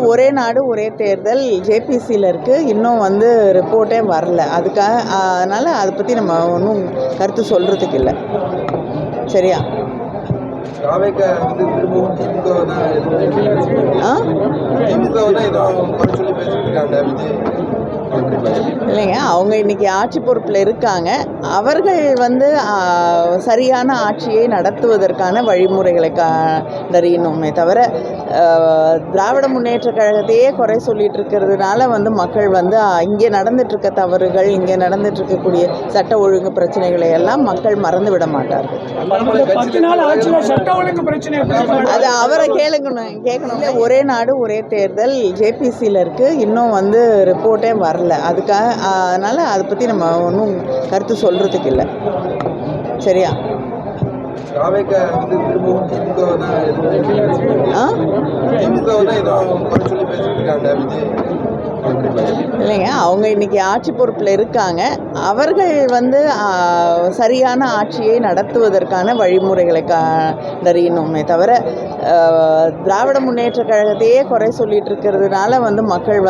ஒரே நாடு ஒரே தேர்தல் ஜேபிசியில் இருக்குது. இன்னும் ரிப்போர்ட்டே வரல. அதனால் அதை பற்றி நம்ம ஒன்றும் கருத்து சொல்கிறதுக்கு இல்லை. சரியா? இல்லைங்க, அவங்க இன்னைக்கு ஆட்சி பொறுப்பில் இருக்காங்க. அவர்கள் சரியான ஆட்சியை நடத்துவதற்கான வழிமுறைகளை கண்டறியணுமே தவிர திராவிட முன்னேற்ற கழகத்தையே குறை சொல்லிட்டு இருக்கிறதுனால மக்கள் இங்கே நடந்துட்டுருக்க தவறுகள், இங்கே நடந்துட்டுருக்கக்கூடிய சட்ட ஒழுங்கு பிரச்சனைகளை எல்லாம் மக்கள் மறந்து விட மாட்டார்கள். அது அவரை கேட்கணும். ஒரே நாடு ஒரே தேர்தல் ஜேபிசியில் இருக்குது. இன்னும் ரிப்போர்ட்டே வரல. அதனால் அதை பற்றி நம்ம ஒன்றும் கருத்து சொல்கிறதுக்கு இல்லை. சரியா? இல்லைங்க, அவங்க இன்னைக்கு ஆட்சி பொறுப்பில் இருக்காங்க. அவர்கள் சரியான ஆட்சியை நடத்துவதற்கான வழிமுறைகளை கண்டறியணுமே தவிர திராவிட முன்னேற்ற கழகத்தையே குறை சொல்லிட்டு இருக்கிறதுனால மக்கள்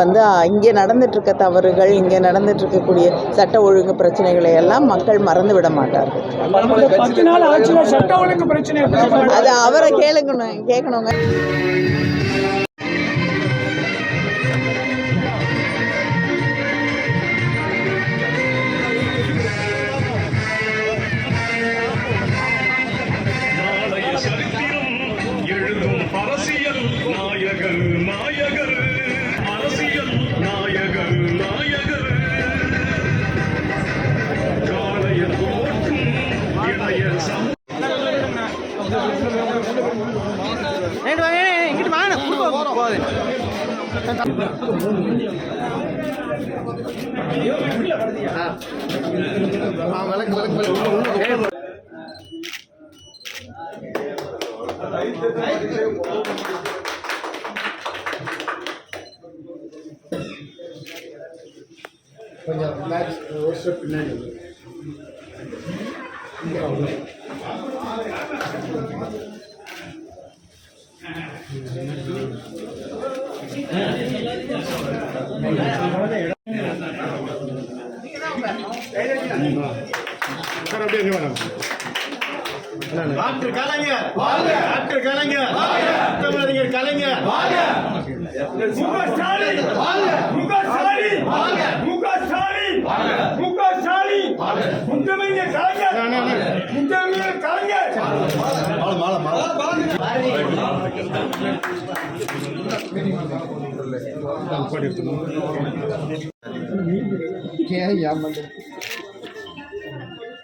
இங்கே நடந்துட்டுருக்க தவறுகள், இங்கே நடந்துட்டுருக்கக்கூடிய சட்ட ஒழுங்கு பிரச்சனைகளை எல்லாம் மக்கள் மறந்து விட மாட்டார்கள். அது அவரை கேட்கணுங்க. பின்னாடி டாக்டர் கலைஞர், டாக்டர் கலைஞர், தமிழறிஞர் கலைஞர், முக ஸ்டாலின், முக ஸ்டாலின், முக ஸ்டாலின், முக ஸ்டாலின், முத்தமிழர் கலைஞர், முத்தமிழர் கலைஞர். மாலை மாலை क्या